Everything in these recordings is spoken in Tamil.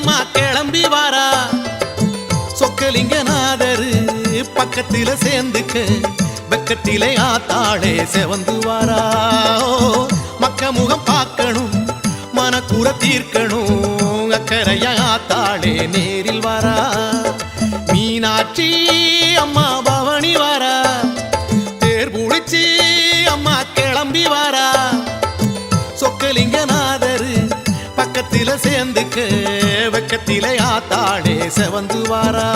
அம்மா கிளம்பி வாரா சொக்கலிங்கநாதரு பக்கத்தில சேர்ந்துக்க வெக்கத்திலே ஆத்தாளே செவந்து வாரா மக்க முகம் பார்க்கணும் மனக்குற தீர்க்கணும் அக்கறையா ஆத்தாளே நேரில் வாரா மீனாட்சி அம்மா பவனி வாரா தேர் புடிச்சு அம்மா கிளம்பி வாரா சொக்கலிங்கநாதரு பக்கத்தில சேர்ந்துக்க வெக்கத்திலே ஆத்தாளே செவந்து வாரா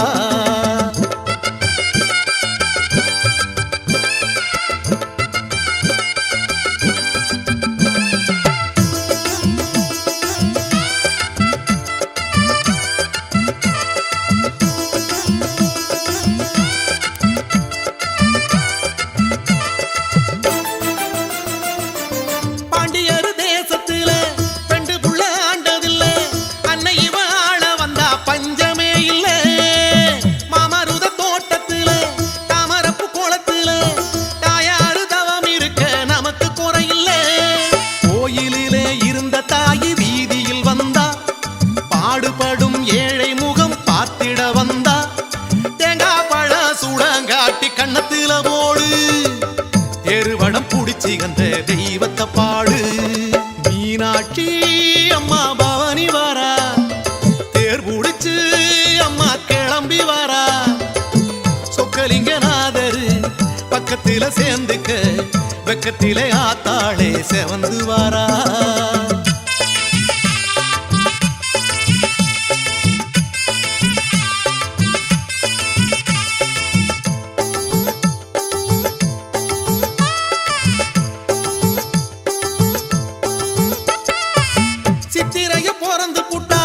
ஏழை முகம் பார்த்திட வந்தா தேங்கா பழ சுடங்காட்டி கண்ணத்தில போடு தெருவடம் புடிச்சு அந்த தெய்வத்தை பாடு மீனாட்சி அம்மா பவனி வாரா தேர் புடிச்சு அம்மா கிளம்பி வாரா சொக்கலிங்கநாதரு பக்கத்தில சேர்ந்துக்க வெக்கத்திலே ஆத்தாளே செவந்து வாரா சித்திரைய போறந்து புட்டா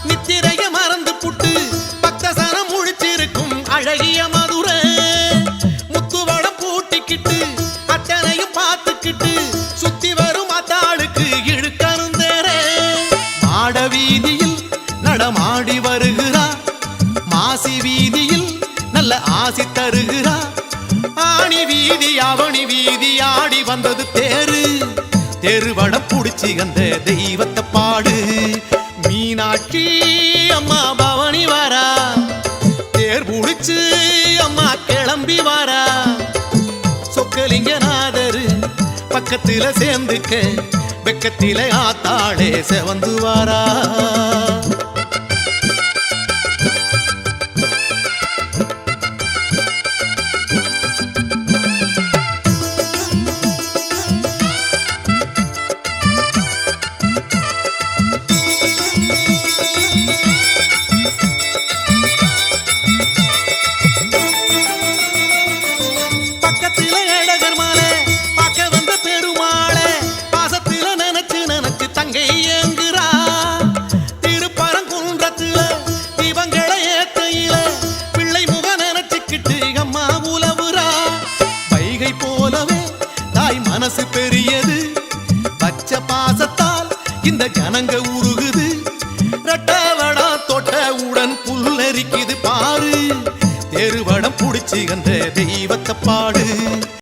நித்திரைய மறந்து புட்டு பக்தசனம் முழிச்சிருக்கும் அழகிய மதுரை முத்துவடம் பூட்டிக்கிட்டு அட்டனையும் பார்த்துக்கிட்டு சுத்தி வரும் அத்தாளுக்கு இழுக்கணும் தேர மாட வீதியில் நடமாடி வருகிறா மாசி வீதியில் நல்ல ஆசி தருகிறா ஆணி வீதி அவனி வீதி ஆடி வந்தது தேரு தெருவடம் புடிச்சு அந்த தெய்வத்தை பாடு மீனாட்சி அம்மா பவனி வாரா தேர் புடிச்சு அம்மா கிளம்பி வாரா சொக்கலிங்கநாதரு பக்கத்தில சேர்ந்துக்க வெக்கத்திலே ஆத்தாளே செவந்து வாரா மனசு பெரியது பச்சை பாசத்தால் இந்த ஜனங்க உருகுது ரெட்டவடா தொட்டவுடன் புல்லரிக்குது பாரு தெருவடம் புடிச்சு அந்த தெய்வத்தை பாடு